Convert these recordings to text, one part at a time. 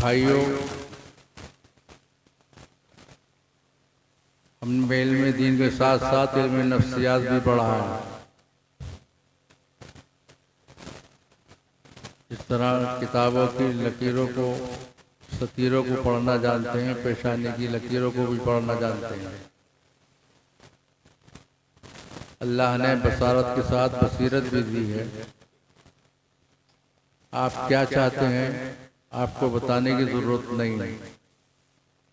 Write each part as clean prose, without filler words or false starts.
भाइयों, हमने इल्म दीन के साथ साथ इल्म नफ्सियात भी पढ़ा है। इस तरह किताबों की लकीरों को, सतीरों को पढ़ना जानते हैं, पेशानी की लकीरों को भी पढ़ना जानते हैं। अल्लाह ने बसारत के साथ बसीरत भी दी है। आप क्या चाहते हैं आपको बताने की जरूरत नहीं है।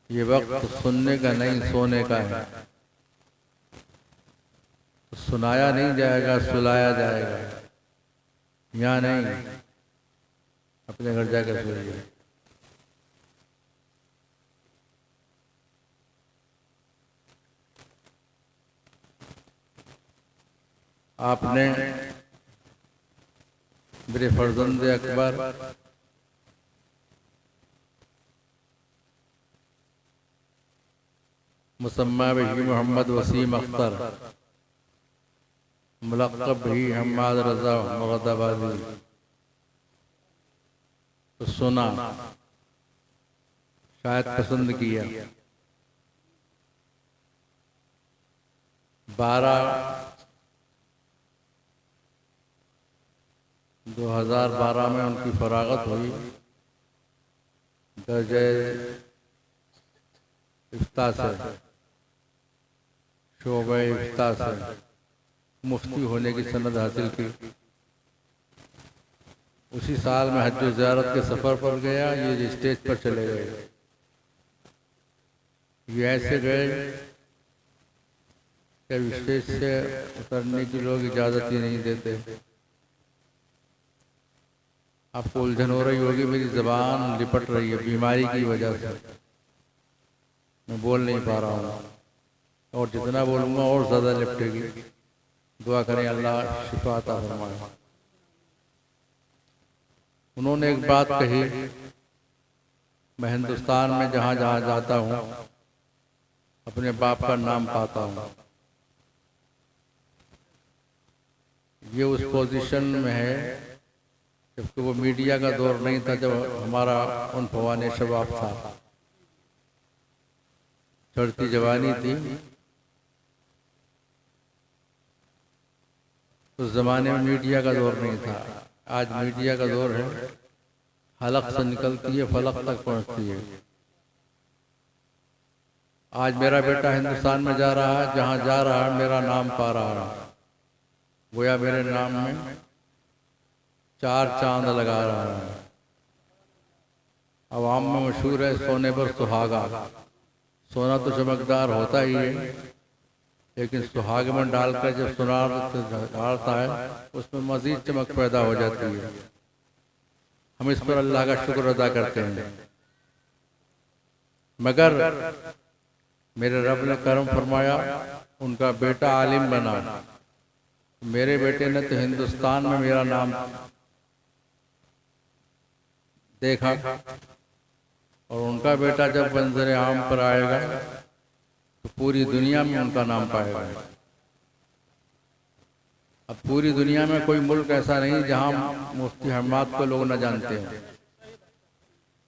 ये वक्त सुनने का नहीं, सोने का है। तो सुनाया नहीं जाएगा, सुलाया जाएगा। यहाँ नहीं, अपने घर जाकर सोइए। आपने मेरे फर्जंद अकबर मुसम्मा भी मोहम्मद वसीम अख्तर, मुलक़्क़ब भी हम्माद रज़ा मुरादाबादी तो सुना, शायद पसंद किया। 2012 में उनकी फरागत हुई। दर्जे इफ्ता से, शोबे इफ्ता से मुफ्ती होने की सनद हासिल की। उसी साल में हज ज़ियारत के सफ़र पर गया। ये स्टेज पर चले गए। ये ऐसे गए कि स्टेज से उतरने की लोग इजाज़त ही नहीं देते। आपको उलझन हो रही होगी, मेरी ज़बान लिपट रही है बीमारी की वजह से, मैं बोल नहीं पा रहा हूँ और जितना बोलूँगा और ज़्यादा लिपटेगी। दुआ करें अल्लाह शिफा अता फरमाए। उन्होंने एक बात कही, मैं हिंदुस्तान में जहाँ जहाँ जाता हूँ अपने बाप का नाम पाता हूँ। ये उस पोजीशन में है जबकि वो मीडिया का दौर नहीं था, जब हमारा उन फवाने शबाब था, चढ़ती जवानी थी। उस जमाने में मीडिया का दौर नहीं था। आज मीडिया का दौर है, हलक से निकलती है, फलक तक पहुंचती है। आज मेरा बेटा हिंदुस्तान में जा रहा है, जहां जा रहा है मेरा नाम पा रहा है। गोया मेरे नाम में 4 चांद लगा रहा है। अवाम में मशहूर है सोने पर सुहागा। सोना तो चमकदार होता ही है, लेकिन सुहाग में डालकर जब सुनार डालता है उसमें मजीद चमक पैदा हो जाती है। हम इस पर अल्लाह का शुक्र अदा करते हैं। मगर मेरे रब ने करम फरमाया, उनका बेटा आलिम बना। मेरे बेटे ने तो हिंदुस्तान में मेरा नाम देखा और उनका बेटा जब मंज़र आम पर आएगा तो पूरी दुनिया में उनका नाम पाएगा। अब पूरी दुनिया में कोई मुल्क ऐसा नहीं जहां मुफ्ती हम्माद को लोग न जानते हैं।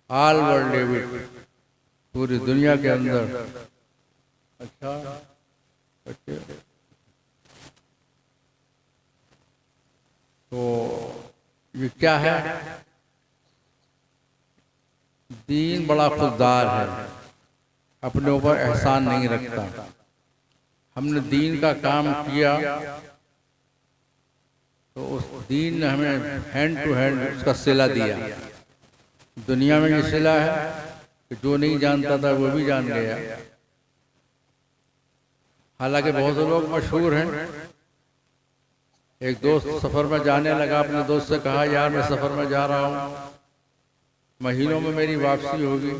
ऑल वर्ल्ड डेविड, पूरी दुनिया के अंदर। अच्छा, तो ये क्या है? दीन बड़ा खुददार है, अपने ऊपर एहसान नहीं रखता। हमने दीन का काम किया तो उस दीन ने हमें हैंड टू हैंड उसका सिला दिया। दुनिया में ये सिला है कि जो नहीं जानता था वो भी जान गया। हालांकि बहुत से लोग मशहूर हैं। एक दोस्त सफ़र में जाने लगा, अपने दोस्त से कहा, यार मैं सफ़र में जा रहा हूँ, महीनों में मेरी वापसी होगी,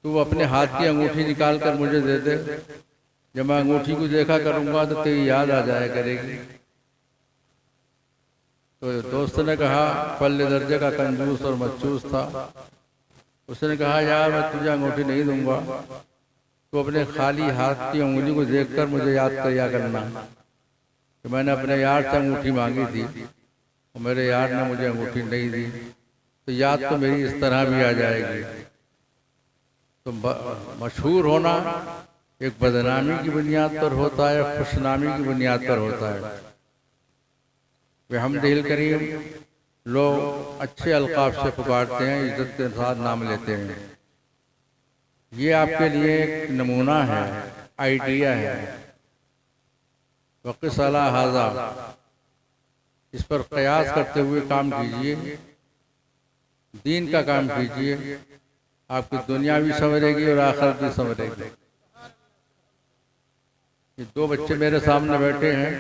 तू अपने हाथ की अंगूठी निकाल कर मुझे दे दे। जब मैं अंगूठी को देखा करूंगा तो तेरी याद आ जाया करेगी। तो दोस्त ने कहा, पल्ले दर्जे का कंजूस और मचूस था, उसने कहा, यार मैं तुझे अंगूठी नहीं दूंगा, तो अपने खाली हाथ की उंगली को देखकर मुझे याद किया करना कि मैंने अपने यार से अंगूठी मांगी थी और मेरे यार ने मुझे अंगूठी नहीं दी। तो याद तो मेरी इस तरह भी आ जाएगी। तो मशहूर होना एक बदनामी की बुनियाद पर होता है, खुशनामी की बुनियाद पर होता है। बिहम्दिल करीम लोग अच्छे अलकाब से पुकारते हैं, इज्जत के साथ नाम लेते हैं। ये आपके लिए एक नमूना है, आइडिया है। वक़िस अला हाज़ा, इस पर कयास करते हुए काम कीजिए, दीन का काम कीजिए, आपकी दुनिया भी संवरेगी और आखिरत भी संवरेगी। ये दो बच्चे मेरे सामने बैठे हैं,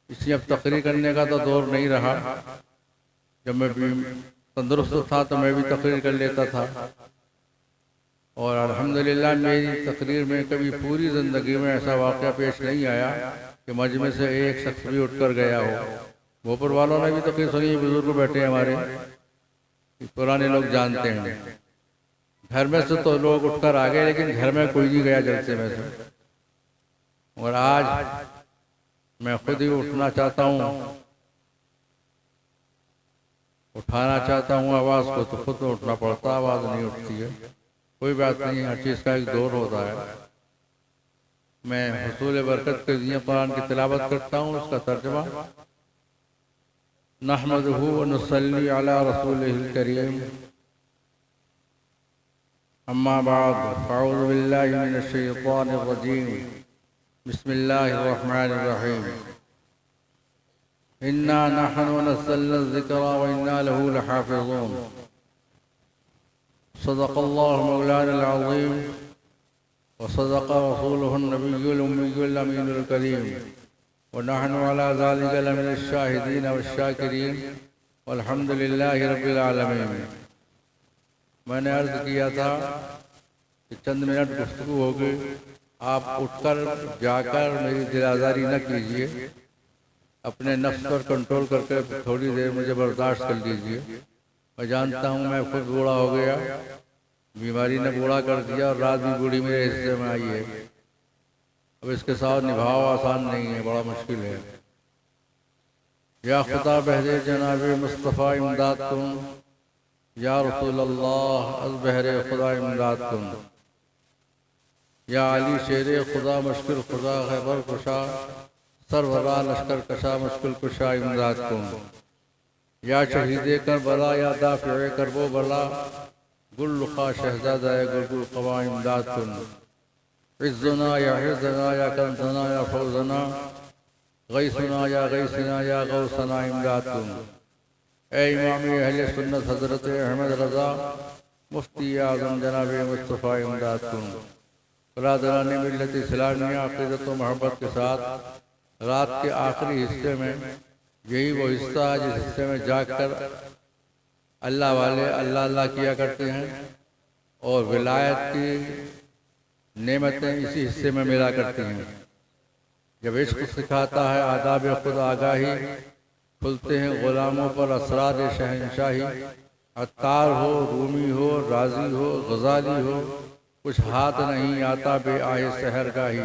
इसलिए अब तकरीर करने का तो दौर नहीं रहा। जब मैं भी तंदुरुस्त था तो मैं भी तकरीर कर लेता था, और अल्हम्दुलिल्लाह मेरी तकरीर में कभी पूरी ज़िंदगी में ऐसा वाक़या पेश नहीं आया कि मजमे से एक शख्स भी उठकर गया हो। भोपाल वालों ने भी तकरीर सुनी, बुजुर्ग बैठे हमारे, पुराने लोग जानते हैं। घर में से तो लोग उठकर आ गए, लेकिन घर में कोई नहीं गया जलसे में से। और आज मैं खुद ही उठना चाहता हूँ, उठाना चाहता हूँ आवाज़ को, तो खुद तो उठना पड़ता, आवाज़ नहीं उठती है। कोई बात नहीं, हर चीज़ का एक दौर होता है। मैं हुसूल बरकत के लिए कुरान की तिलावत करता हूँ, उसका तर्जुमा नहमदुहु व नुसल्ली अला रसूलिहिल करीम, अम्मा बाद, अऊज़ु बिल्लाहि मिनश शैतानिर रजीम, बिस्मिल्लाहिर रहमानिर रहीम। इन्ना नहनु नज़्ज़लना ज़िक्रा व इन्ना लहू लहाफ़िज़ून। सदक़ल्लाहु मौलाना अज़ीम व सदक़ रसूलुहुन नबियुल उम्मियुल अमीनुल करीम व नहनु अला ज़ालिका लमिनश शाहिदीन वश्शाकिरीन वल्हम्दुलिल्लाहि रब्बिल आलमीन। मैंने अर्ज़ किया था कि चंद मिनट गुफ्तगू होगी, आप उठकर जाकर मेरी दिल आज़ारी न कीजिए, अपने नफ्स पर कंट्रोल करके थोड़ी देर मुझे बर्दाश्त कर लीजिए। मैं जानता हूँ मैं खुद बूढ़ा हो गया, बीमारी ने बूढ़ा कर दिया, और रात भी बूढ़ी मेरे हिस्से में आई है। अब इसके साथ निभाव आसान नहीं है, बड़ा मुश्किल है। या खुदा बहरे जनाब मुस्तफ़ा इमदाद तुम, या रसूल अल्लाह अज़ बहरे खुदा इमदाद तुम, या अली शेर खुदा मुश्किल खुदा खैबर कुशा, सरवरा लश्कर कशा मुश्किल कुशा इमदाद तुम, या शहीद कर बला, या दाफ़िए कर वो बला, गुल्लुखा शहजादा गुलगुल क़वा इमदाद तुम, इज़्ज़ुना या हिज़्ज़ना या कंज़ना या फौज़ना, गैसना या गैसना या गौसना इमदाद तुम। ए इमाम अहले सुन्नत हज़रत अहमद रज़ा मुफ्ती आज़म जनाब मुस्तफ़ा इमदाद तुम। बरादरान मिल्लत इस्लामिया अक़ीदत व मोहब्बत के साथ रात के आखिरी हिस्से में, यही वो हिस्सा है जिस हिस्से में जाग कर अल्लाह वाले अल्लाह अल्लाह किया करते हैं, और विलायत की नेमतें इसी हिस्से में मिला करती हैं। जब इश्क सिखाता है आदाब खुद आगाही, खुलते हैं ग़ुलामों पर असरार शहनशाही। अत्तार हो, रूमी हो, राजी हो, गज़ाली हो, कुछ हाथ नहीं आता बे आए सहर का ही।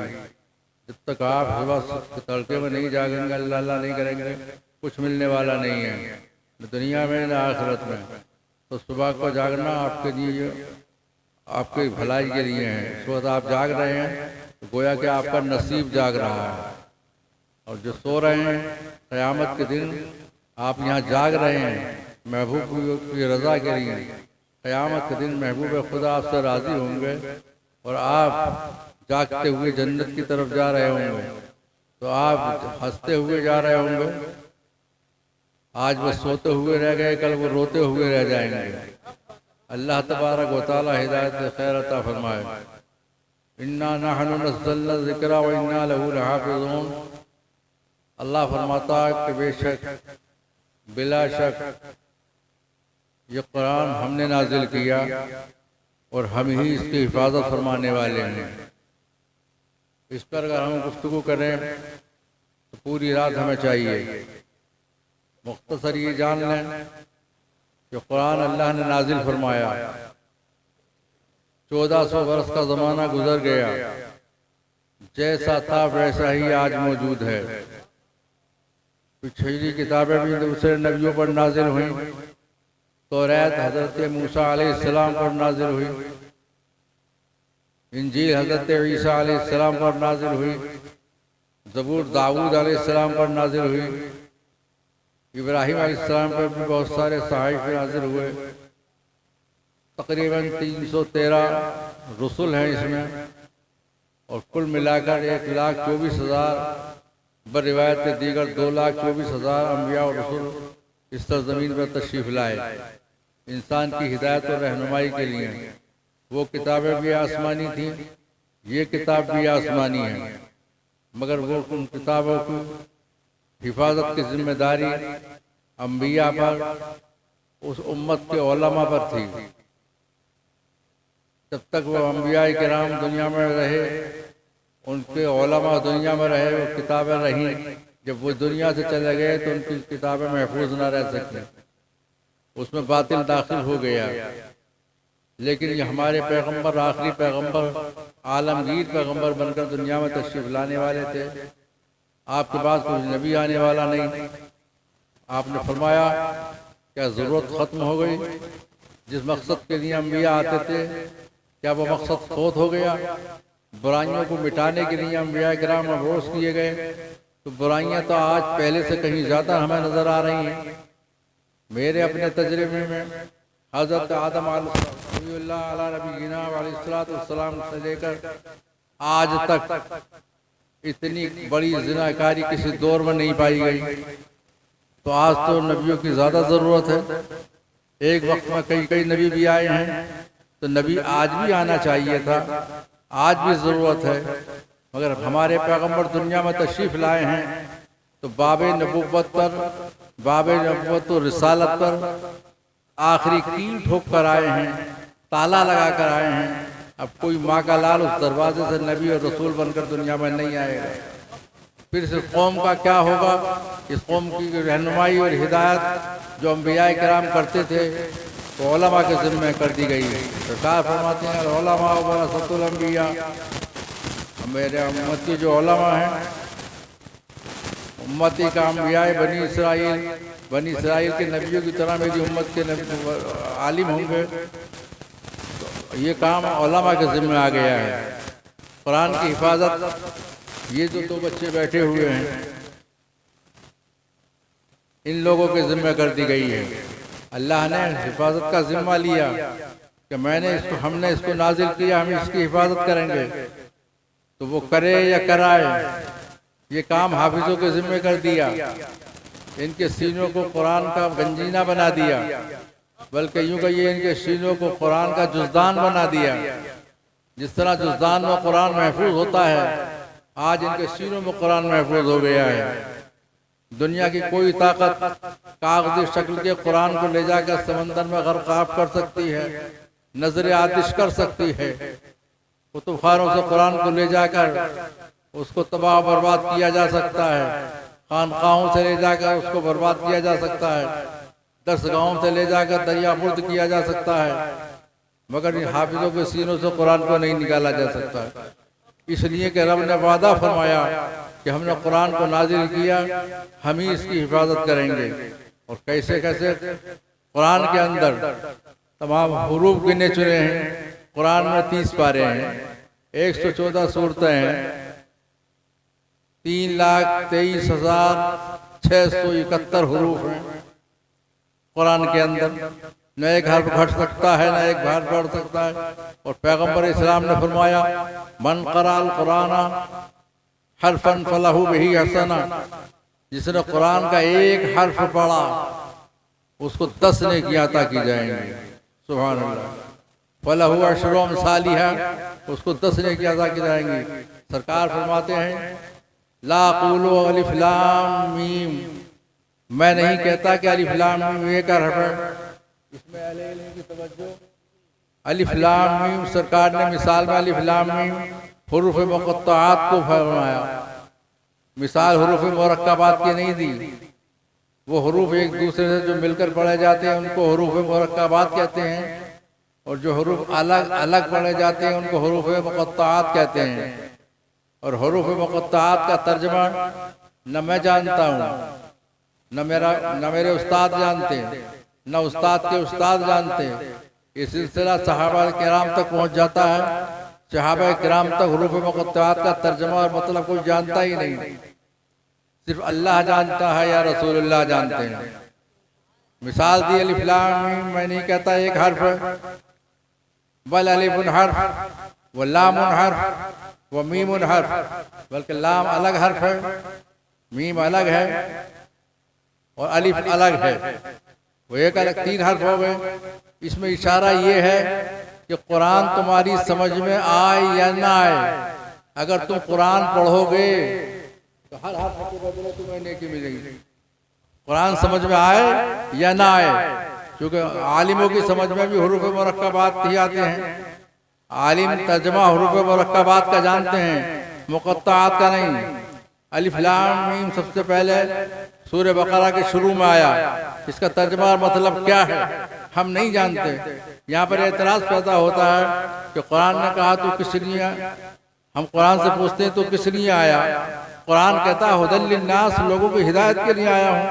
जब तक आप सुबह तड़के में नहीं जागेंगे, अल्लाह अल्लाह नहीं करेंगे, कुछ मिलने वाला नहीं है, न दुनिया में न आखिरत में। तो सुबह को जागना आपके लिए, आपकी भलाई के लिए है। इस वक्त आप जाग रहे हैं तो गोया कि आपका नसीब जाग रहा है, और जो सो रहे हैं क़यामत के दिन आप यहाँ जाग रहे हैं महबूब की रज़ा के लिए। क़यामत के दिन महबूब खुदा आपसे राज़ी होंगे और आप जागते हुए जन्नत की तरफ जा रहे होंगे, तो आप हंसते हुए जा रहे होंगे। आज वो सोते हुए रह गए, कल वो रोते हुए रह जाएंगे। अल्लाह तबारक व तआला हिदायत खैर अता फरमाए। इन्ना नहनु नज़्ज़लना ज़िक्रा व इन्ना लहू लहाफ़िज़ून। अल्लाह फरमाता है कि बेशक बिला शक ये कुरान हमने नाजिल किया और हम ही इसकी हिफाजत फरमाने वाले हैं। इस पर अगर हम गुफ्तगू करें तो पूरी रात हमें चाहिए। मुख्तसर ये जान लें कि कुरान अल्लाह ने नाजिल फरमाया, 1400 वर्ष का ज़माना गुजर गया, जैसा था वैसा ही आज मौजूद है। पिछली किताबें भी दूसरे नबियों पर नाजिल हुई तौरात हज़रत मूसा अलैहिस्सलाम पर नाजिल हुई, इंजील हज़रत ईसा अलैहिस्सलाम पर नाजिल हुई, ज़बूर दाऊद अलैहिस्सलाम पर नाजिल हुई, इब्राहिम अलैहिस्सलाम पर भी बहुत सारे सहाइफ नाजिल हुए। तकरीबन 313 रसूल हैं इसमें, और कुल मिलाकर 1,24,000 बर रिवायत दीगर 2,24,000 अम्बिया और रसूल इस सरज़मीन पर तशरीफ़ लाए इंसान की हिदायत और रहनुमाई के लिए। वो किताबें भी आसमानी थीं, ये किताब भी आसमानी है, मगर वो उन किताबों की हिफाजत की जिम्मेदारी अम्बिया पर, उस उम्मत के उलमा पर थी। जब तक वो अम्बिया किराम दुनिया में रहे, उनके उलमा दुनिया में रहे, वो किताबें रहीं। जब वो दुनिया से चले गए तो उनकी किताबें महफूज न रह सकें, उसमें बातिल दाखिल हो गया। लेकिन ये हमारे पैगंबर, आखिरी पैगंबर, आलमगीर पैगंबर बनकर दुनिया में तशरीफ लाने वाले थे। आपके पास कोई नबी आने वाला नहीं। आपने फरमाया क्या ज़रूरत ख़त्म हो गई? जिस मकसद के लिए अम्बिया आते थे, क्या वो मकसद फौत हो गया? बुराइयों को मिटाने के लिए अम्बिया किराम मबऊस किए गए, तो बुराइयां तो आज पहले से कहीं ज़्यादा हमें नज़र आ रही हैं। मेरे अपने तजर्बे में हज़रत आदम अलैहिस्सलाम से लेकर आज तक इतनी बड़ी ज़िनाकारी किसी दौर में नहीं पाई गई। तो आज तो नबियों की ज़्यादा ज़रूरत है। एक वक्त में कई कई नबी भी आए हैं, तो नबी आज भी आना चाहिए था, आज भी ज़रूरत है। मगर हमारे पैगंबर दुनिया में तशरीफ़ लाए हैं, तो बाबे नबुव्वत पर, बाबे नबुव्वत और रिसालत पर आखिरी कील ठोक कर आए हैं, ताला लगा कर आए हैं। अब कोई माँ का लाल उस दरवाजे से नबी और रसूल बनकर दुनिया में नहीं आएगा। फिर इस कौम का क्या होगा? इस कौम की रहनुमाई और हिदायत जो अम्बिया किराम करते थे, तो उलमा के ज़िम्मे कर दी गई है। सरकार फरमाते हैं उलमा वरसतुल अंबिया, मेरे उम्मती जो उलमा हैं, उम्मती का अम्बिया बनी इसराइल के नबियों की तरह मेरी उम्मत के आलिम होंगे। तो ये काम उलमा के ज़िम्मे आ गया है। कुरान की हिफाजत, ये जो दो बच्चे बैठे हुए हैं, इन लोगों के ज़िम्मे कर दी गई है। अल्लाह ने हिफाजत का ज़िम्मा लिया कि हमने इसको नाजिल किया, हम इसकी हिफाजत करेंगे। तो वो करे या कराए, ये काम हाफिजों के ज़िम्मे कर दिया। इनके सीनों को कुरान का गंजीना बना दिया, बल्कि यूँ कहिए इनके सीनों को कुरान का जुज़दान बना दिया। जिस तरह जुज़दान में कुरान महफूज होता है, आज इनके सीनों में कुरान महफूज हो गया है। दुनिया की कोई ताकत कागज़ी शक्ल के कुरान को ले जाकर समंदर में गर्क़ाब कर सकती है, नजर आतिश कर सकती है। कुतुबखानों से कुरान को ले जाकर उसको तबाह बर्बाद किया जा सकता है, खानकाहों से ले जाकर उसको बर्बाद किया जा सकता है, दरसगाहों से ले जाकर दरिया मुर्द किया जा सकता है, मगर इन हाफिजों के सीनों से कुरान को नहीं निकाला जा सकता। इसलिए कि रब ने वादा फरमाया कि हमने कुरान को नाजिल किया, हम ही इसकी हिफाजत करेंगे। और कैसे कैसे कुरान के अंदर तमाम हुरूफ गिने चुने हैं। कुरान में 30 पारे हैं, 114 सूरतें हैं, 3,23,671 हुरूफ हैं कुरान के अंदर। न एक हर्फ घट सकता है, न एक हर्फ बढ़ सकता है। और पैगंबर इस्लाम ने फरमाया मन क़राअल कुराना हरफन फलहु बिही हसना, जिसने कुरान का एक हर्फ पढ़ा उसको 10 नेकियां अता की जाएंगी। सुभान अल्लाह। फलहु अशरु अमसालिहा, उसको 10 नेकियां अता की जाएंगी। सरकार फरमाते हैं ला क़ूलू अलिफ लाम मीम, मैं नहीं कहता कि अलिफ लाम मीम एक हर्फ है। इसमें अहले की तवज्जो, अलिफ लाम मीम, सरकार ने मिसाल में अलिफ लाम मीम हुरूफ मुक़त्तआत को फरमाया, मिसाल हुरूफ मुरक्कबात की नहीं दी। वो हुरूफ एक दूसरे से जो मिलकर पढ़े जाते हैं उनको हुरूफ मुरक्कबात कहते हैं, और जो हुरूफ अलग अलग पढ़े जाते हैं उनको हुरूफ मुक़त्तआत कहते हैं। और हुरूफ मुक़त्तआत का तर्जमा न मैं जानता हूँ, न मेरे उस्ताद जानते हैं, न उस्ताद के उस्ताद जानते। ये सिलसिला सहाबा किराम तक पहुंच जाता है। सहाबा किराम तक हुरूफ मुक़त्तआत का तर्जुमा और मतलब कोई जानता ही नहीं, सिर्फ अल्लाह जानता है या रसूलुल्लाह जानते हैं। मिसाल दी अलिफ लाम मीम, मैं नहीं कहता एक हर्फ है, बल अलिफुन हर्फ व लामुन हर्फ व मीमुन हर्फ, बल्कि लाम अलग हर्फ है, मीम अलग है और अलिफ अलग है। वो एक अलग 3 हर्फ हो गए। इसमें इशारा ये है कि कुरान तुम्हारी समझ में आए या ना आए, अगर तुम कुरान पढ़ोगे तो हर हर्फ के बदले तुम्हें नेकी मिलेगी। कुरान समझ में आए या ना आए, क्योंकि आलिमों की समझ में भी हुरूफ मुरक्कबात ही आते हैं। आलिम तर्जुमा हुरूफ मुरक्कबात का जानते हैं, मुक़त्तआत का नहीं। अलिफ लाम मीम सबसे पहले सूरह बकरा के शुरू में आया, इसका तर्जुमा और मतलब क्या है हम नहीं जानते। यहाँ पर एतराज़ पैदा होता है कि कुरान ने कहा तो किस लिए, हम कुरान से पूछते हैं तो किस लिए आया। कुरान कहता है हुदल लिन्नास, लोगों को हिदायत के लिए आया हूँ।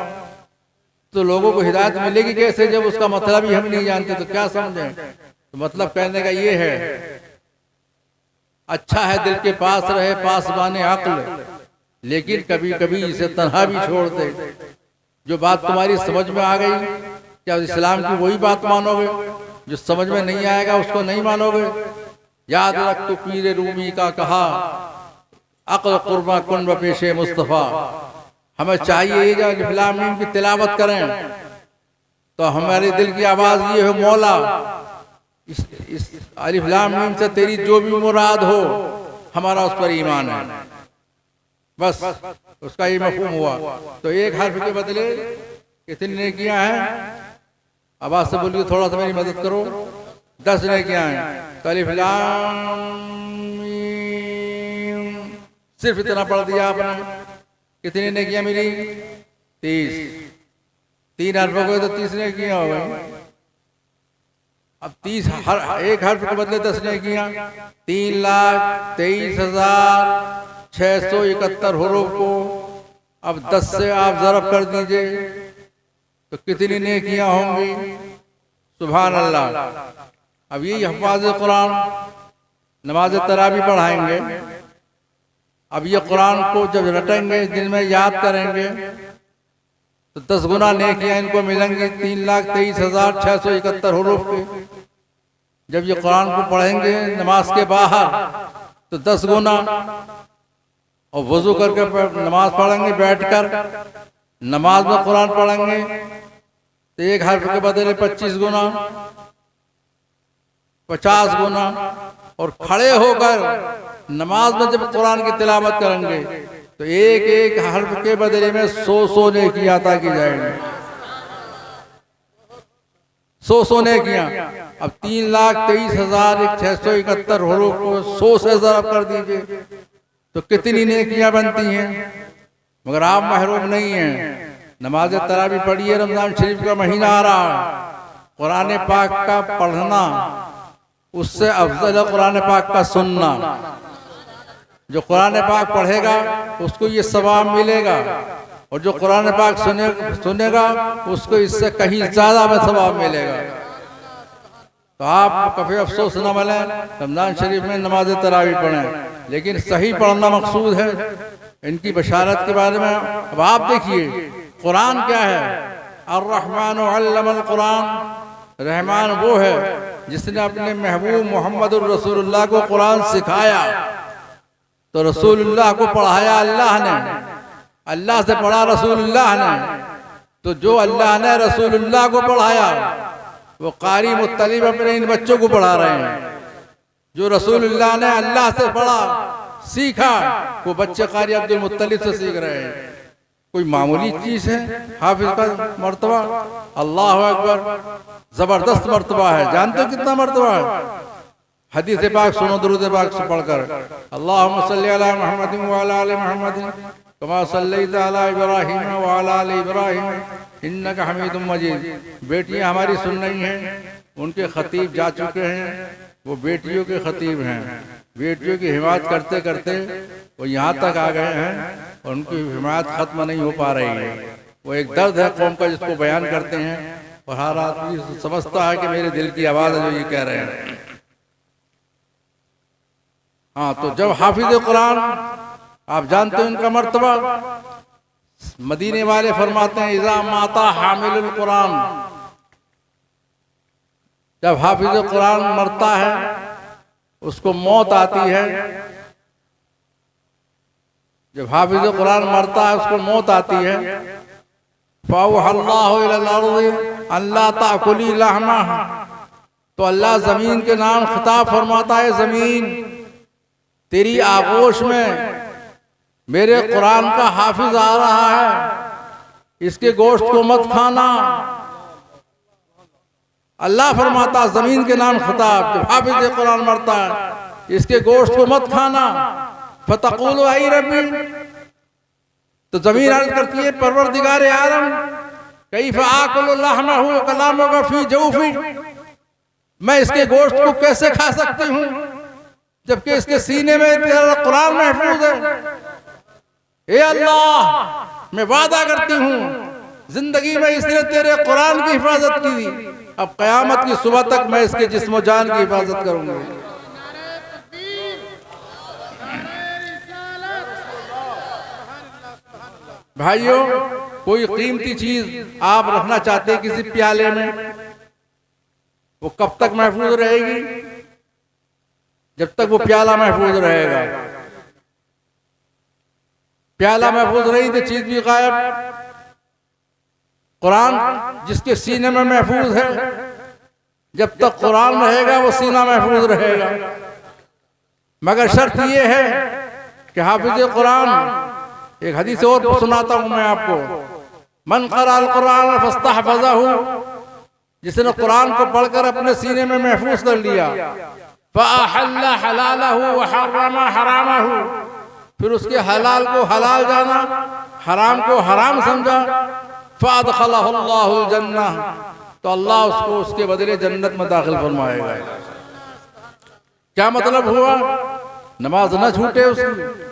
तो लोगों को हिदायत मिलेगी कैसे जब उसका मतलब ही हम नहीं जानते, तो क्या समझें। तो मतलब कहने का ये है, अच्छा है दिल के पास रहे पासबाने अक्ल, लेकिन कभी कभी इसे तन्हा भी छोड़ दे। जो बात तुम्हारी समझ में आ गई, क्या इस्लाम की वही बात मानोगे? जो समझ में नहीं आएगा उसको नहीं मानोगे। याद रख तो पीर रूमी का कहा, अक्ल कुर्बा कुन व पेशे मुस्तफ़ा। हमें चाहिए ये जब अलिफ लाम मीम की तिलावत करें तो हमारे दिल की आवाज़ ये हो, मौला इस अलिफ लाम मीम से तेरी जो भी मुराद हो हमारा उस पर ईमान है। बस उसका ये मफहूम हुआ। तो एक हर्फ के बदले कितनी नेकियां हैं? आवाज से बोलिए, थोड़ा सा मेरी मदद करो। 10 नेकियां हैं। तो अलिफ लाम मीम सिर्फ इतना पढ़ दिया आपने, कितनी नेकियां मिली? 30। 3 हर्फ हो गए तो 30 नेकियां हो गई। अब 30 एक हर्फ के बदले 10 नेकियां, 3,23,671 हुरूफ को अब 10 से आप ज़रब कर दीजिए तो कितनी नेकियां होंगी? सुभान अल्लाह। अब यही हफ़ाज़ कुरान नमाज तरावी पढ़ाएंगे। अब ये कुरान को जब रटेंगे, दिल में याद करेंगे तो 10 गुना नेकियां इनको मिलेंगी। 3,23,671 हुरूफ के जब ये कुरान को पढ़ेंगे नमाज के बाहर तो 10 गुना, और वजू करके नमाज पढ़ेंगे बैठकर, नमाज में कुरान पढ़ेंगे तो एक हर्फ के बदले 25 गुना, 50 गुना। और खड़े होकर नमाज में जब कुरान की तिलावत करेंगे तो एक एक हर्फ के बदले में 100 नेकियां अता की जाएंगी। 100 नेकियां। अब 3,23,671 हुरूफ को 100 से ज़रब कर दीजिए तो कितनी नेकियां बनती हैं। मगर आप महरूम नहीं हैं। नमाज तरावी पढ़िए, रमजान शरीफ का महीना आ रहा है। कुरान पाक का पढ़ना उससे अफजल है कुरान पाक का सुनना। जो कुरान पाक पढ़ेगा उसको ये सवाब मिलेगा, और जो कुरान पाक सुनेगा उसको इससे कहीं ज्यादा में सवाब मिलेगा। तो आप कभी अफसोस न मिले रमजान शरीफ में नमाज तरावी पढ़ें, लेकिन सही पढ़ना मकसूद है। इनकी बशारत के बारे में अब आप देखिए, कुरान क्या है? अर्रहमान अल्लमल कुरान, रहमान वो है जिसने अपने महबूब मोहम्मद रसूलुल्लाह को कुरान सिखाया। तो रसूलुल्लाह को पढ़ाया अल्लाह ने, अल्लाह से पढ़ा रसूलुल्लाह ने। तो जो अल्लाह ने रसूलुल्लाह को पढ़ाया वो कारी मुत्तलिब अपने इन बच्चों को पढ़ा रहे हैं। जो रसूलुल्लाह ने अल्लाह से पढ़ा सीखा वो बच्चे कारी अब्दुल मुत्तलिब से सीख रहे हैं। कोई मामूली चीज है हाफिज का मर्तबा? अल्लाह अकबर, जबरदस्त मर्तबा है। जानते हो कितना मर्तबा है? हदीस पाक सुनो, दुरूद पाक से पढ़कर, अल्लाहुम्मा सल्ली अला मुहम्मद व अला आलि मुहम्मद कमा सल्लैता अला इब्राहीम व अला आलि इब्राहीम इन्नका हमीदुम मजीद। बेटियां हमारी सुन रही हैं, उनके खतीब जा चुके हैं, वो बेटियों के खतीब हैं। बेटियों की हिमायत करते करते वो यहाँ तक आ गए हैं और उनकी हिमायत खत्म नहीं हो पा रही है। वो एक दर्द है कौम का जिसको बयान करते हैं, और हर आदमी समझता है कि मेरे दिल की आवाज़ है जो ये कह रहे हैं। हाँ, तो जब हाफिज कुरान, आप जानते हो इनका मर्तबा, मदीने वाले फरमाते हैं इज़ा माता हामिलुल कुरान, जब हाफिज कुरान मरता है उसको मौत आती है, जब हाफिज कुरान मरता है उसको मौत आती है, फ़अवहल्लाहु इलल अर्ज़ि अल्ला ताकुली लहमा, तो अल्लाह ज़मीन के नाम खिताब फरमाता है, ज़मीन तेरी आगोश में मेरे कुरान का हाफिज आ रहा है, इसके गोश्त को मत खाना। अल्लाह फरमाता ज़मीन के नाम खिताब, जब हाफिज कुरान मरता है इसके गोश्त को मत खाना। फतक़ूलु ऐ रब्बी, तो ज़मीन अर्ज़ करती है परवरदिगार आलम, कैफ़ आकुलु लहमहु व कलामुहु फ़ी जौफ़ी, मैं इसके गोश्त को कैसे खा सकती हूँ जबकि इसके सीने में तेरा कुरान महफूज है। ए अल्लाह, मैं वादा करती हूँ जिंदगी में इसने तेरे कुरान की हिफाजत की थी, अब क़यामत की सुबह तक मैं इसके जिस्म जान की हिफाजत करूंगा। भाइयों, कोई कीमती चीज आप रखना चाहते हैं किसी प्याले में, वो कब तक महफूज रहेगी? जब तक वो प्याला महफूज रहेगा। प्याला महफूज रही तो चीज भी गायब। कुरान जिसके सीने में महफूज है, जब तक कुरान रहेगा वो सीना महफूज रहेगा। मगर शर्त ये है कि हाफिज कुरान, एक हदीस और सुनाता हूं मैं आपको, मन क़राअल कुरान फस्तहफ़ज़हु, जिसने कुरान को पढ़कर अपने सीने में महफूज कर लिया, फ़अहल्ल हलालहु व हर्रम हरामहु, फिर उसके हलाल को हलाल जाना, हराम को हराम समझा, फ़अदख़लहुल्लाहुल जन्नह, तो अल्लाह उसको उसके बदले जन्नत में दाखिल फरमाएगा। क्या मतलब हुआ? नमाज न छूटे उसकी,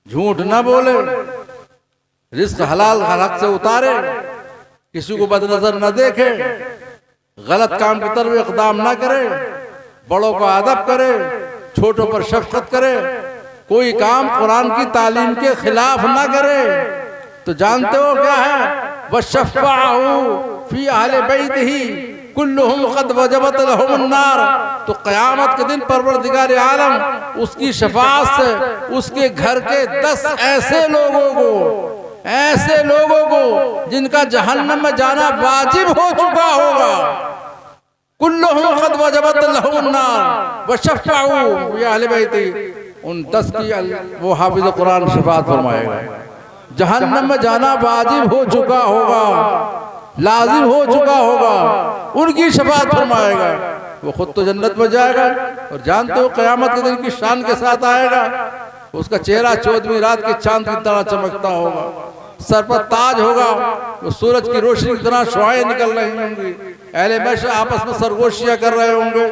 झूठ न बोले, रिस्क हलाल हक से उतारे, किसी को बदनजर न देखे, गलत काम की तरफ इक़दाम न करे, बड़ों का अदब करे, छोटों पर शफ़क़त करे, कोई काम कुरान की तालीम के खिलाफ न करे। तो जानते हो क्या है? वशफ़अहु फ़ी अहले बैतिही कुल्लुहुम क़द वजबत लहुमुन नार, तो क़यामत के दिन परवरदिगार आलम उसकी शफ़ाअत से उसके घर के 10 ऐसे लोगों को जिनका जहन्नम में जाना वाजिब हो चुका होगा, कुल्लुहुम क़द वजबत लहुमुन नार वशफ़अहु फ़ी अहले बैतिही, उन 10 की वो हाफिज़ कुरान शफ़ाअत फरमाएगा। जहन्नम में जाना वाजिब हो चुका होगा, लाजिम हो चुका होगा, उनकी शफ़ाअत फरमाएगा। वो खुद तो जन्नत में जाएगा, और जानते हो क़यामत के दिन की शान के साथ आएगा। उसका चेहरा 14वीं रात के चांद की तरह चमकता होगा, सर पर ताज होगा, वो सूरज की रोशनी की तरह शुआएं निकल रही होंगी, अहले महशर आपस में सरगोशियां कर रहे होंगे,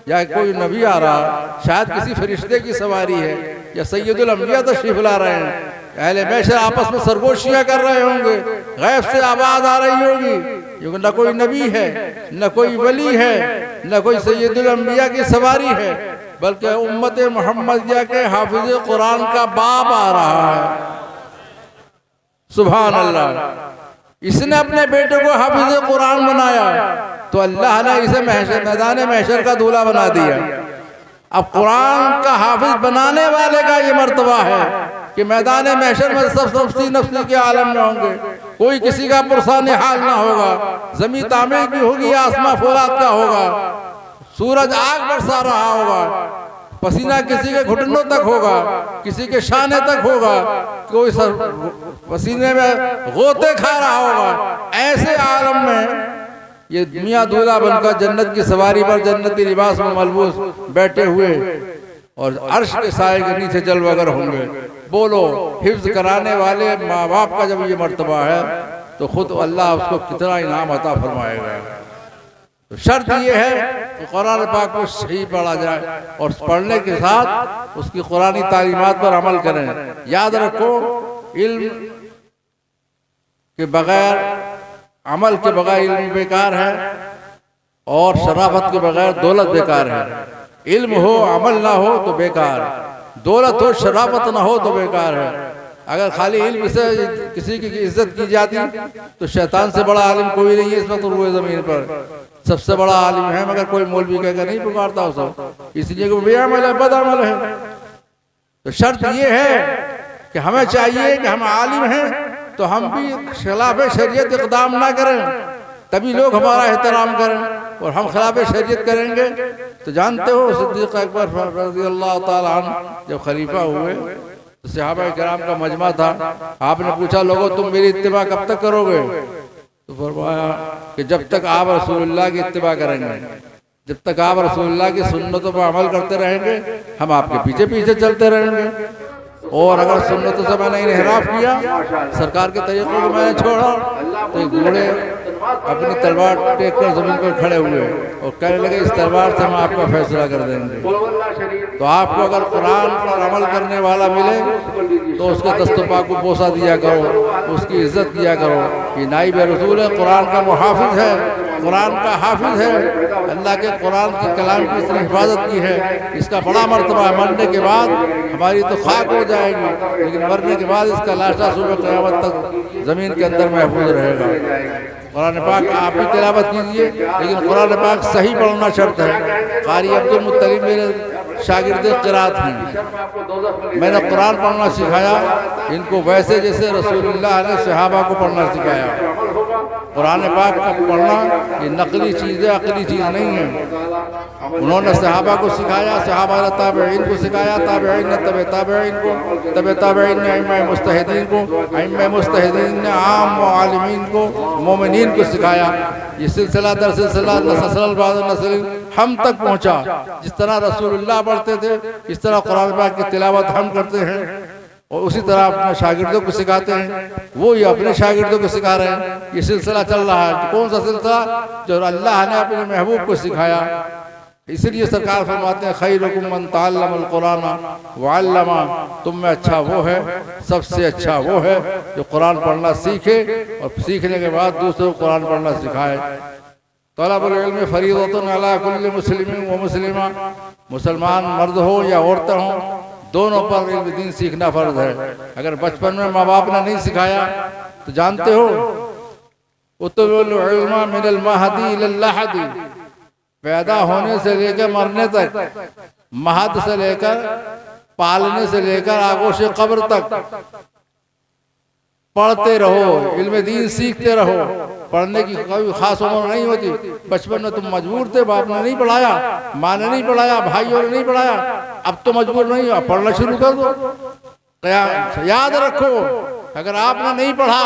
या कोई नबी आ रहा, शायद किसी फरिश्ते की सवारी है, या सैयदुल अंबिया तशरीफ ला रहे हैं, अहले महशर आपस में सरगोशियां कर रहे होंगे, गैब से आवाज आ रही होगी, क्योंकि न कोई नबी है, न कोई वली है, न कोई सैयदुल अंबिया की सवारी है, बल्कि उम्मत मुहम्मदिया के हाफिज कुरान का बाप आ रहा है। सुभान अल्लाह। इसने अपने बेटे को हाफिज कुरान बनाया, तो अल्लाह ने इसे मैदान महशर का दूल्हा बना दिया। अब कुरान का हाफिज बनाने वाले का ये मर्तबा है कि मैदान महशर में सब नफ्सी के आलम में होंगे, कोई किसी का पुरसान हाल ना होगा, जमीन तांबे की होगी, आसमां फौलाद का होगा, सूरज आग बरसा रहा होगा, पसीना किसी के घुटनों तक होगा, किसी के शाने तक होगा, कोई पसीने में गोते खा रहा होगा। ऐसे आलम में ये मियां दूल्हा बनकर जन्नत की सवारी पर जन्नती लिबास में मलबूस बैठे हुए और अर्श के साए के नीचे जलवगर होंगे। बोलो, हिफ्ज कराने वाले माँ बाप का जब ये मर्तबा है तो खुद अल्लाह उसको कितना इनाम अता फरमाएगा। तो शर्त ये है कि कुरान पाक को सही पढ़ा जाए और पढ़ने के साथ उसकी कुरानी तालीमात पर अमल करें। याद रखो, इल्म के बगैर अमल के बगैर इल्म बेकार है और शराफत के बगैर दौलत बेकार है। इल्म हो अमल ना हो तो बेकार, दौलत हो शराफत ना हो तो बेकार है। अगर खाली इल्म से किसी की इज्जत की जाती तो शैतान से बड़ा आलिम कोई नहीं है इस वक्त रुए ज़मीन पर। सबसे बड़ा आलिम है मगर कोई मौलवी कहकर नहीं पुकारता उसे, इसलिए कि बेअमल है, बदअमल है। तो शर्त ये है कि हमें चाहिए कि हम आलिम हैं तो हम भी खिलाफ शरीयत इक़दाम ना करें, तभी लोग हमारा एहतराम करें। और हम खिलाफ शरीयत करेंगे तो जानते हो सिद्दीक़ अकबर रज़ियल्लाहु ताला अन्हु जब खलीफा हुए तो सहाबा किराम का मजमा था। आपने पूछा लोगों तुम मेरी इत्तिबा कब तक करोगे? तो फरमाया कि जब तक आप रसूलुल्लाह की इत्तिबा करेंगे, जब तक आप रसूलुल्लाह की सुन्नतों पर अमल करते रहेंगे हम आपके पीछे पीछे चलते रहेंगे। और अगर सुन्नतों से मैंने इन्हिराफ किया, सरकार के तरीक़ों को मैंने छोड़ा, तो घोड़े अपनी तलवार टेक कर जमीन पर खड़े हुए और कहने लगे इस तलवार से हम आपका फैसला कर देंगे। तो आपको अगर कुरान पर अमल करने वाला मिले तो उसके दस्तपाक को बोसा दिया करो, उसकी इज्जत किया करो। ये नाइब रसूल है, कुरान का मुहाफिज है, कुरान का हाफिज है, अल्लाह के कुरान की कलाम की इसने हिफाजत की है। इसका बड़ा मर्तबा है। मरने के बाद हमारी तो खाक हो जाएगी, लेकिन मरने के बाद इसका लाशा सुबह क़यामत तक ज़मीन के अंदर महफूज रहेगा। कुरान पाक आप भी तिलावत कीजिए, लेकिन कुरान पाक सही पढ़ना शर्त है। कारी अब्दुल मुत्तलिब मेरे शागिर्द क़िरात हैं, मैंने कुरान पढ़ना सिखाया इनको वैसे जैसे रसूलुल्लाह ने सहाबा को पढ़ना सिखाया। कुरान पाक का पढ़ना ये नकली चीज़ है, अकली चीज़ नहीं है। उन्होंने सहाबा को सिखाया, सहाबा ने ताबईन को सिखाया, ताबईन ने तबे ताबईन को, तबे ताबईन ने अइम्मा मुस्तहिदीन को, अइम्मा मुस्तहिदीन ने आम आलिमीन को, मोमिनीन को सिखाया। ये सिलसिला दर सिलसिला नस्ल बाद नस्ल हम तक पहुँचा। जिस तरह रसूलुल्लाह पढ़ते थे इस तरह कुरान पाक की तिलावत हम करते हैं और उसी तरह अपने शागिर्दों को सिखाते हैं, वो ही अपने शागिर्दों को सिखा रहे हैं। ये सिलसिला चल रहा है। कौन सा सिलसिला? जो अल्लाह ने अपने महबूब को सिखाया। इसलिए सरकार फरमाते हैं खैरुकुम मन तअल्लमल कुरान व अल्लमा, तुम में अच्छा वो है, सबसे अच्छा वो है जो कुरान पढ़ना सीखे और सीखने के बाद दूसरों को कुरान पढ़ना सिखाए। तलबुल इल्म फरीदतुन अला कुल्लि मुस्लिमिन व मुस्लिमा, मुसलमान मर्द हो या औरतें हों दोनों पर इल्म दीन सीखना फर्ज है। अगर बचपन में माँ बाप ने नहीं सिखाया तो जानते हो उतबुल इल्मा मिनल महदी इलल लहदी, पैदा होने से लेकर मरने तक, महद से लेकर पालने से लेकर आगोश कब्र तक पढ़ते रहो, इल्म दीन सीखते रहो। पढ़ने की कोई खास उम्र नहीं होती। बचपन में तुम मजबूर थे, बाप ने नहीं पढ़ाया, माँ ने नहीं पढ़ाया, भाइयों ने नहीं पढ़ाया, अब तो मजबूर नहीं हो, पढ़ना शुरू कर दो। याद रखो अगर आपने नहीं पढ़ा,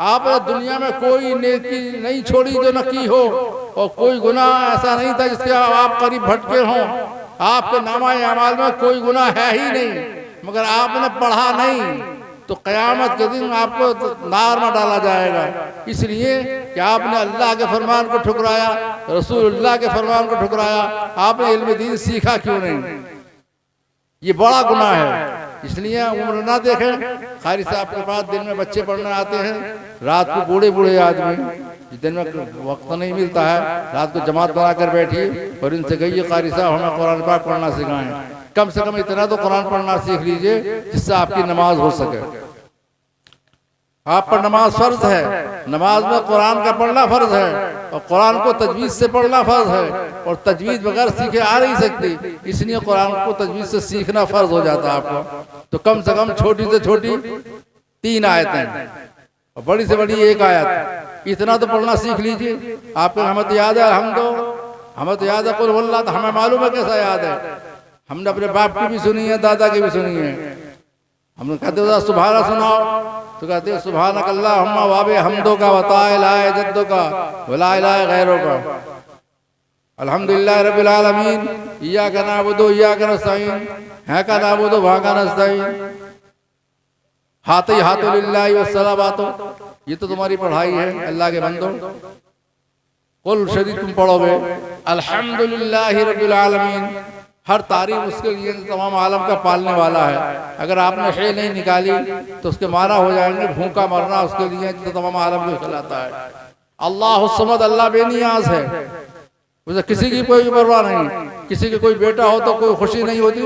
आपने दुनिया में कोई नेकी नहीं छोड़ी जो न की हो, और कोई गुनाह ऐसा नहीं था जिसके आप करीब भटके हों। आपके नामा अमाल में कोई गुनाह है ही नहीं, मगर आपने पढ़ा नहीं तो क़यामत के दिन आपको नार में डाला जाएगा। इसलिए कि आपने अल्लाह के फरमान को ठुकराया, रसूलुल्लाह के फरमान को ठुकराया, आपने इल्म दीन सीखा क्यों नहीं? ये बड़ा गुनाह है। इसलिए उम्र ना देखें। कारी साहब के पास दिन में बच्चे पढ़ने आते हैं, रात को बूढ़े बूढ़े आदमी, दिन में वक्त नहीं मिलता है, रात को जमात बना कर बैठिए और इनसे कहिए कारी साहब हमें कुरान पाक पढ़ना सिखाएं। कम से कम इतना तो कुरान पढ़ना सीख लीजिए जिससे आपकी नमाज हो सके। आप पर नमाज फर्ज है, नमाज में कुरान का पढ़ना फर्ज है और कुरान को तजवीज से पढ़ना फर्ज है, और तजवीज बगैर सीखे आ नहीं सकती। इसलिए कुरान को तजवीज से सीखना फर्ज हो जाता है आपको। तो कम से कम छोटी से छोटी 3 आयतें और बड़ी से बड़ी 1 आयत, इतना तो पढ़ना सीख लीजिए। आपको हमें तो याद है, हमें तो याद है कुल वल्लाह, तो हमें मालूम है कैसा याद है। हमने अपने बाप की भी सुनी है, दादा की भी सुनी है। हमने कहते हो सुभाना सुनाओ तो कहते हैं सुभानक अल्लाहुम्मा वाबे हमदो का वता इलाहे जद्दो का वला इलाहे गैरो का, अल्हम्दुलिल्लाह रब्बिल आलमीन, इय्याका नअबुदु इय्याका नस्तईन, है का नअबुदु वा का नस्तईन, हाथी हाथो लिल्लाहि वस्सलावातो। ये तो तुम्हारी पढ़ाई है अल्लाह के बंदो। कुल शरीक तुम पढ़ोगे अल्हम्दुलिल्लाहि रब्बिल आलमीन, हर तारीफ उसके लिए तमाम आलम का पालने वाला है। अगर आपने है नहीं निकाली तो उसके मारा हो जाएंगे, भूखा मरना उसके लिए तो तमाम आलम को खिलाता है। अल्लाह समद, अल्लाह बेनियाज है, उसे किसी की कोई परवाह नहीं। किसी के कोई बेटा हो तो कोई खुशी नहीं होती,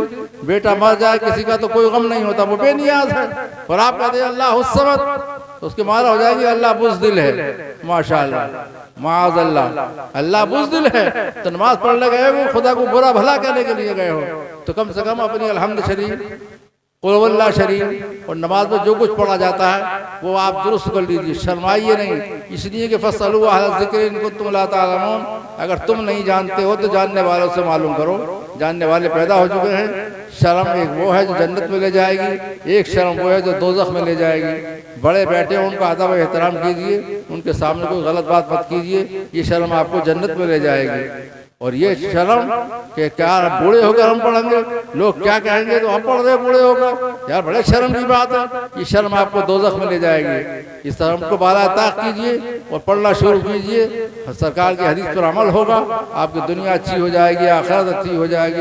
बेटा मर जाए किसी का तो कोई गम नहीं होता, वो बेनियाज है। और आप कहते हैं अल्लाह समद, तो उसके मारा हो जाएगी अल्लाह बुज़दिल है। माशाअल्लाह, माअज़ल्लाह, अल्लाह बुज़दिल है। तो नमाज पढ़ने गए हो, खुदा को बुरा भला कहने के लिए गए हो, तो कम से कम अपनी अल्हम्द शरीफ, कुल हुवल्लाह शरीफ और नमाज में जो कुछ पढ़ा जाता है वो आप दुरुस्त कर लीजिए, शर्माइए नहीं। इसलिए कि फस्अलू अहल ज़िक्र इन कुंतुम ला तालमून, अगर तुम नहीं जानते हो तो जानने वालों से मालूम करो। जानने वाले पैदा हो चुके हैं। शर्म एक वो है जो जन्नत में ले जाएगी, एक शर्म वो है जो दोज़ख में ले जाएगी। बड़े बैठे हो उनका अदब एहतराम कीजिए, उनके सामने कोई गलत बात मत कीजिए, ये शर्म आपको जन्नत में ले जाएगी। और ये शर्म कि क्या बूढ़े होकर हम पढ़ेंगे, लोग क्या कहेंगे, तो हम पढ़ रहे बूढ़े होकर, यार बड़े शर्म की बात है। ये शर्म आपको दोज़ख में ले जाएगी। इस शर्म को बाला ताक कीजिए और पढ़ना शुरू कीजिए। सरकार की हदीस पर अमल होगा, आपकी दुनिया अच्छी हो जाएगी, आखिरत अच्छी हो जाएगी।